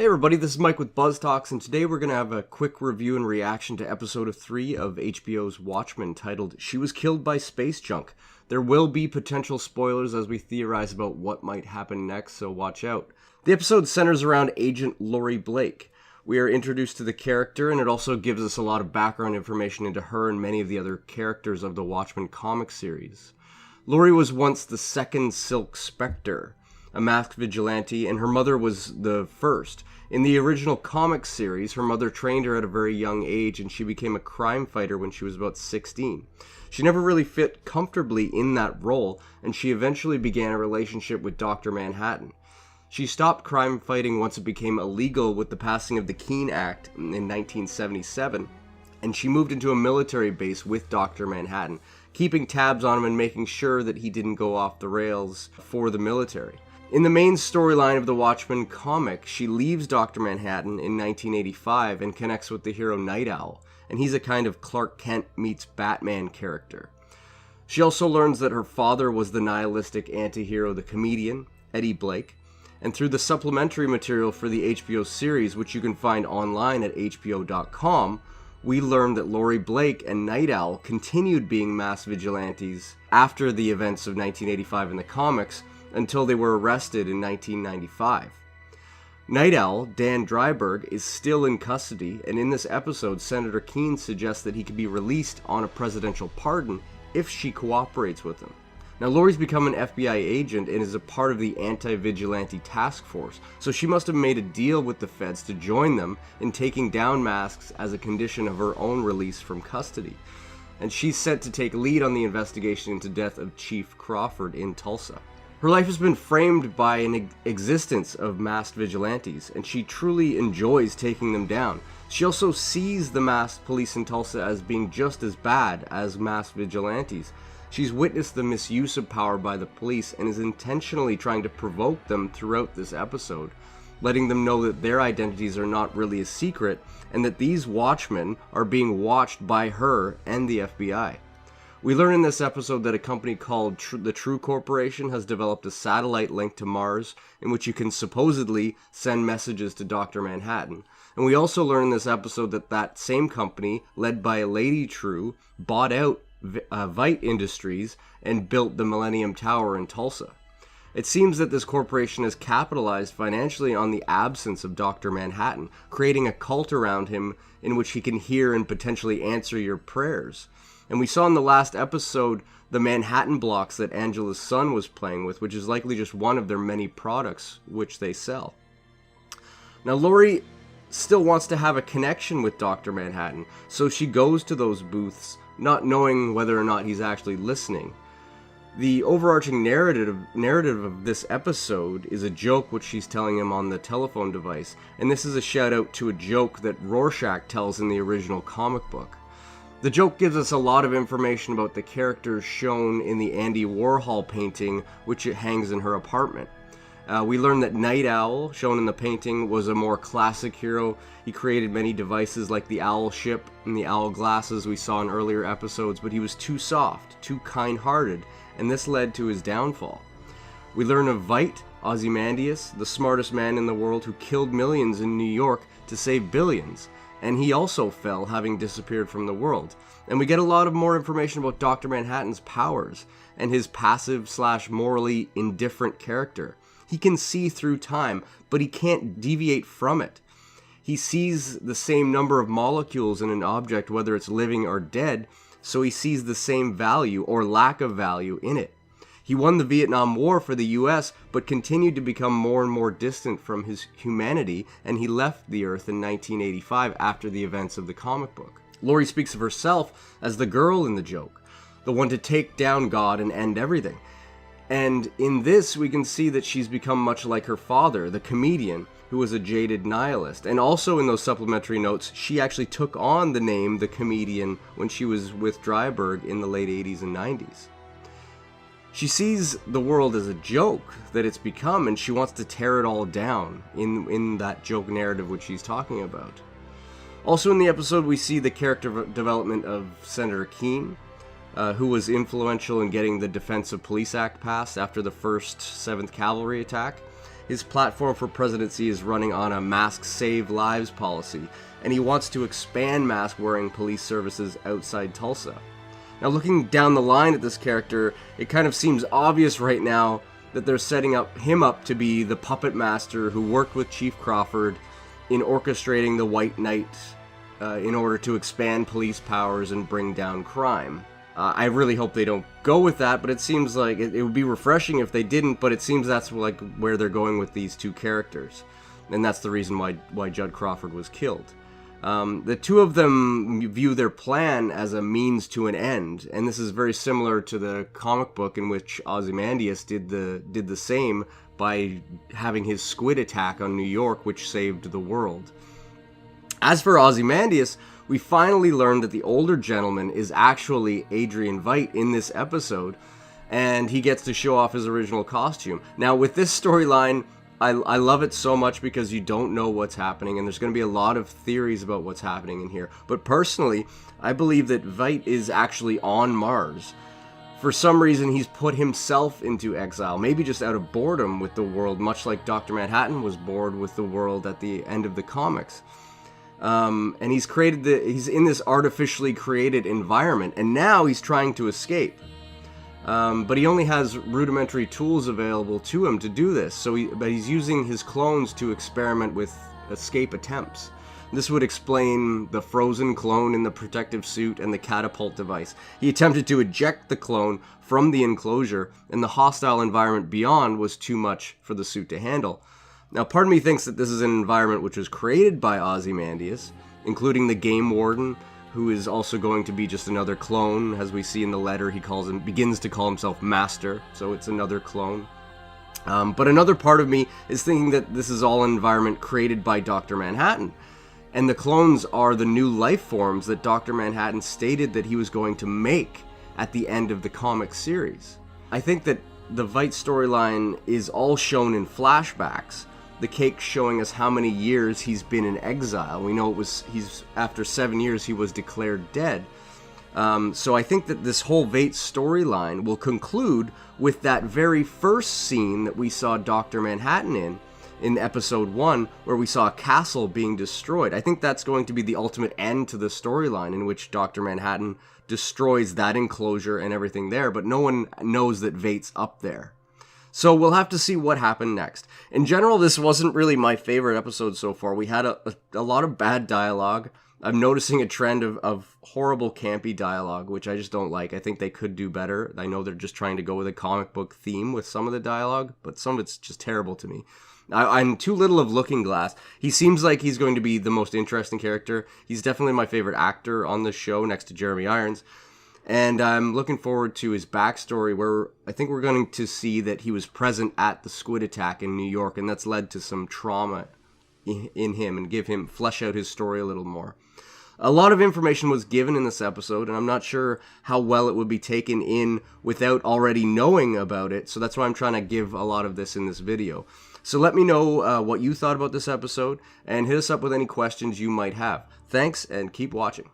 Hey everybody, this is Mike with BuzzTox, and today we're going to have a quick review and reaction to episode 3 of HBO's Watchmen, titled She Was Killed by Space Junk. There will be potential spoilers as we theorize about what might happen next, so watch out. The episode centers around Agent Laurie Blake. We are introduced to the character, and it also gives us a lot of background information into her and many of the other characters of the Watchmen comic series. Laurie was once the second Silk Spectre, a masked vigilante, and her mother was the first. In the original comic series, her mother trained her at a very young age, and she became a crime fighter when she was about 16. She never really fit comfortably in that role, and she eventually began a relationship with Dr. Manhattan. She stopped crime fighting once it became illegal with the passing of the Keene Act in 1977, and she moved into a military base with Dr. Manhattan, keeping tabs on him and making sure that he didn't go off the rails for the military. In the main storyline of the Watchmen comic, she leaves Dr. Manhattan in 1985 and connects with the hero Night Owl, and he's a kind of Clark Kent meets Batman character. She also learns that her father was the nihilistic anti-hero The Comedian, Eddie Blake, and through the supplementary material for the HBO series, which you can find online at hbo.com, we learn that Laurie Blake and Night Owl continued being mass vigilantes after the events of 1985 in the comics, until they were arrested in 1995. Night Owl, Dan Dreiberg, is still in custody, and in this episode, Senator Keene suggests that he could be released on a presidential pardon if she cooperates with him. Now, Laurie's become an FBI agent and is a part of the anti-vigilante task force, so she must have made a deal with the feds to join them in taking down masks as a condition of her own release from custody. And she's set to take lead on the investigation into the death of Chief Crawford in Tulsa. Her life has been framed by an existence of masked vigilantes, and she truly enjoys taking them down. She also sees the masked police in Tulsa as being just as bad as masked vigilantes. She's witnessed the misuse of power by the police and is intentionally trying to provoke them throughout this episode, letting them know that their identities are not really a secret and that these Watchmen are being watched by her and the FBI. We learn in this episode that a company called the True Corporation has developed a satellite link to Mars in which you can supposedly send messages to Dr. Manhattan. And we also learn in this episode that that same company, led by Lady True, bought out Vite Industries and built the Millennium Tower in Tulsa. It seems that this corporation has capitalized financially on the absence of Dr. Manhattan, creating a cult around him in which he can hear and potentially answer your prayers. And we saw in the last episode the Manhattan blocks that Angela's son was playing with, which is likely just one of their many products which they sell. Now, Laurie still wants to have a connection with Dr. Manhattan, so she goes to those booths, not knowing whether or not he's actually listening. The overarching narrative of this episode is a joke which she's telling him on the telephone device, and this is a shout out to a joke that Rorschach tells in the original comic book. The joke gives us a lot of information about the characters shown in the Andy Warhol painting, which it hangs in her apartment. We learn that Night Owl, shown in the painting, was a more classic hero. He created many devices like the owl ship and the owl glasses we saw in earlier episodes, but he was too soft, too kind-hearted, and this led to his downfall. We learn of Vite, Ozymandias, the smartest man in the world who killed millions in New York to save billions. And he also fell, having disappeared from the world. And we get a lot of more information about Dr. Manhattan's powers and his passive/morally indifferent character. He can see through time, but he can't deviate from it. He sees the same number of molecules in an object, whether it's living or dead, so he sees the same value or lack of value in it. He won the Vietnam War for the US, but continued to become more and more distant from his humanity, and he left the Earth in 1985 after the events of the comic book. Laurie speaks of herself as the girl in the joke, the one to take down God and end everything. And in this, we can see that she's become much like her father, the comedian, who was a jaded nihilist. And also in those supplementary notes, she actually took on the name The Comedian when she was with Dreiberg in the late 80s and 90s. She sees the world as a joke that it's become, and she wants to tear it all down in that joke narrative which she's talking about. Also in the episode, we see the character development of Senator Keene, who was influential in getting the Defense of Police Act passed after the first 7th Cavalry attack. his platform for presidency is running on a mask save lives policy, and he wants to expand mask-wearing police services outside Tulsa. Now, looking down the line at this character, it kind of seems obvious right now that they're setting him up to be the puppet master who worked with Chief Crawford in orchestrating the White Knight in order to expand police powers and bring down crime. I really hope they don't go with that, but it seems like it would be refreshing if they didn't, but it seems that's like where they're going with these two characters. And that's the reason why Judd Crawford was killed. The two of them view their plan as a means to an end, and this is very similar to the comic book in which Ozymandias did the same by having his squid attack on New York, which saved the world. As for Ozymandias, we finally learned that the older gentleman is actually Adrian Veidt in this episode, and he gets to show off his original costume. Now, with this storyline, I love it so much because you don't know what's happening, and there's going to be a lot of theories about what's happening in here. But personally, I believe that Veidt is actually on Mars. For some reason, he's put himself into exile, maybe just out of boredom with the world, much like Dr. Manhattan was bored with the world at the end of the comics. And he's in this artificially created environment, and now he's trying to escape. But he only has rudimentary tools available to him to do this, but he's using his clones to experiment with escape attempts. This would explain the frozen clone in the protective suit and the catapult device. He attempted to eject the clone from the enclosure, and the hostile environment beyond was too much for the suit to handle. Now, part of me thinks that this is an environment which was created by Ozymandias, including the game warden, who is also going to be just another clone. As we see in the letter, he begins to call himself Master, so it's another clone. But another part of me is thinking that this is all an environment created by Dr. Manhattan, and the clones are the new life forms that Dr. Manhattan stated that he was going to make at the end of the comic series. I think that the Veidt storyline is all shown in flashbacks, the cake showing us how many years he's been in exile. We know after 7 years he was declared dead. So I think that this whole Veidt storyline will conclude with that very first scene that we saw Dr. Manhattan in episode 1, where we saw a castle being destroyed. I think that's going to be the ultimate end to the storyline, in which Dr. Manhattan destroys that enclosure and everything there, but no one knows that Veidt's up there. So we'll have to see what happened next. In general, this wasn't really my favorite episode so far. We had a lot of bad dialogue. I'm noticing a trend of horrible campy dialogue, which I just don't like. I think they could do better. I know they're just trying to go with a comic book theme with some of the dialogue, but some of it's just terrible to me. I'm too little of Looking Glass. He seems like he's going to be the most interesting character. He's definitely my favorite actor on the show, next to Jeremy Irons. And I'm looking forward to his backstory, where I think we're going to see that he was present at the squid attack in New York, and that's led to some trauma in him, and flesh out his story a little more. A lot of information was given in this episode, and I'm not sure how well it would be taken in without already knowing about it, so that's why I'm trying to give a lot of this in this video. So let me know what you thought about this episode, and hit us up with any questions you might have. Thanks, and keep watching.